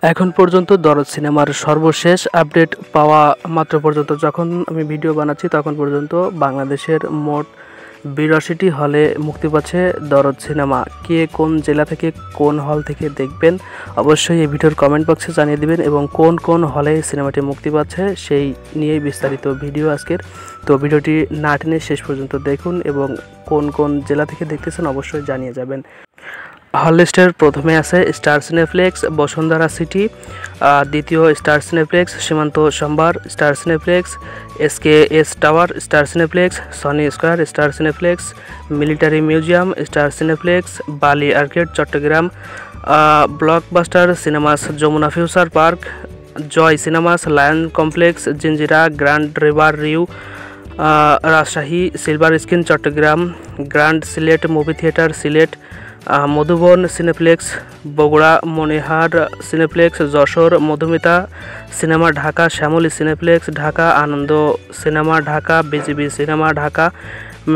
এখন পর্যন্ত দরদ সিনেমার সর্বশেষ আপডেট পাওয়া মাত্র পর্যন্ত যখন আমি ভিডিও বানাচ্ছি তখন পর্যন্ত বাংলাদেশের মোট ৮২টি হলে মুক্তি পাচ্ছে দরদ সিনেমা। কে কোন জেলা থেকে কোন হল থেকে দেখবেন অবশ্যই এই ভিডিওর কমেন্ট বক্সে জানিয়ে দিবেন এবং কোন কোন হলে সিনেমাটি মুক্তি পাচ্ছে সেই নিয়েই বিস্তারিত ভিডিও আজকের। তো ভিডিওটি না টেনে শেষ পর্যন্ত দেখুন এবং কোন কোন জেলা থেকে দেখতেছেন অবশ্যই জানিয়ে যাবেন। হল লিস্টের প্রথমে আছে স্টার সিনেপ্লেক্স বসুন্ধরা সিটি, দ্বিতীয় Star Cineplex Simanta Sambhar, Star Cineplex SKS tower, Star Cineplex Sony Square, Star Cineplex military museum, Star Cineplex Bali arcade Chattogram, Blockbuster Cinemas Jamuna Future Park, Joy Cinemas Lion Complex Jinjira, grand river view Rajshahi, silver screen Chattogram, grand Sylhet movie theatre Sylhet, Madhuban cineplex Bogura, Monihar cineplex Jashore, Madhumita cinema Dhaka, Shyamoli cineplex Dhaka, Ananda cinema Dhaka, BGB cinema Dhaka,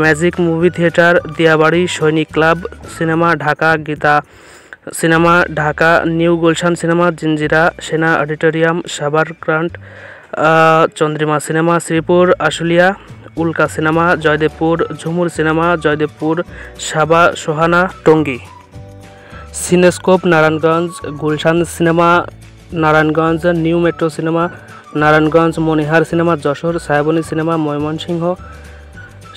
magic movie theatre Diabari, Sainik club cinema Dhaka, Gita cinema Dhaka, new Gulshan cinema Jinjira, Sena auditorium Savar গ্রান্ট, Chandrima cinema Sreepur Ashulia, Ulka cinema Joydebpur, Jhumur cinema Joydebpur, Saba Sohana Tongi, cinescope Narayanganj, Gulshan cinema Narayanganj, new metro cinema Narayanganj, Monihar cinema Jashore, Sayaboni cinema Mymensingh,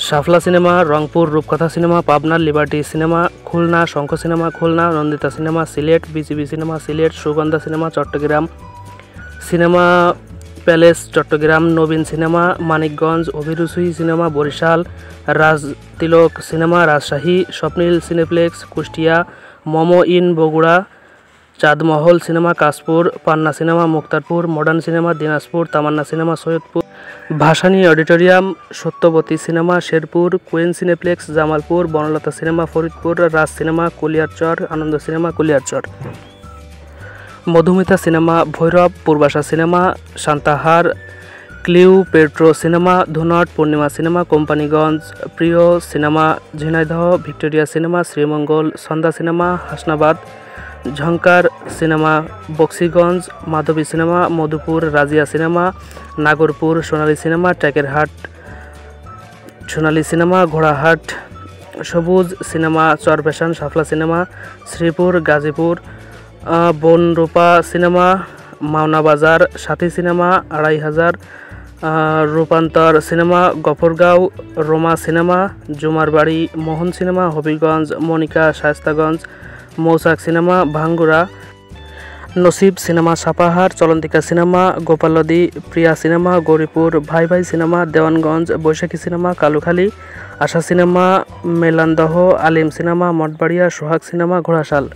Shapla cinema Rangpur, Rupkotha cinema Pabna, liberty cinema Khulna, Shankha cinema Khulna, Nandita cinema Sylhet, BGB cinema Sylhet, Sugandha cinema Chattogram, cinema palace Chittagong, Nabin cinema Manikganj, Abhiruchi cinema Barishal, Rajtilak cinema Rajshahi, Swapnil cineplex Kushtia, Momo inn Bogura, Chandmahal cinema Kashpur, Panna cinema Muktarpur, modern cinema Dinajpur, Tamanna cinema Saidpur, Bhasani auditorium, Satyabati cinema Sherpur, queen cineplex Jamalpur, Banalata cinema Faridpur, Raj cinema Kuliarchar, Ananda cinema Kuliarchar, Madhumita cinema Bhairab, Purbasha cinema Santahar, ক্লিউ পেট্রো cinema Dhunat, Purnima cinema Companiganj, Priyo cinema Jhenaidah, Victoria cinema Sreemangal, Sandhya cinema Hasnabad, Jhankar cinema Bakshiganj, মাধবী cinema Madhupur, Razia cinema Nagarpur, Sonali cinema Takerhat, Sonali cinema Ghoraghat, Sabuj cinema Charpeshan, Shapla cinema Sreepur Gazipur, Banarupa cinema Maonabazar, Sathi cinema ২৫০০, Rupantar cinema Gaffargaon, Roma cinema Jumarbari, Mohan cinema Habiganj, Monika Shayestaganj, Mousak cinema Bhangura, Nasib cinema Sapahar, Chalantika cinema Gopaldi, Priya cinema Gauripur, Bhai Bhai cinema Dewanganj, Baishakhi cinema Kalukhali, Asha cinema Melandaha, Alim cinema Mathbaria, Sohag cinema Ghorashal.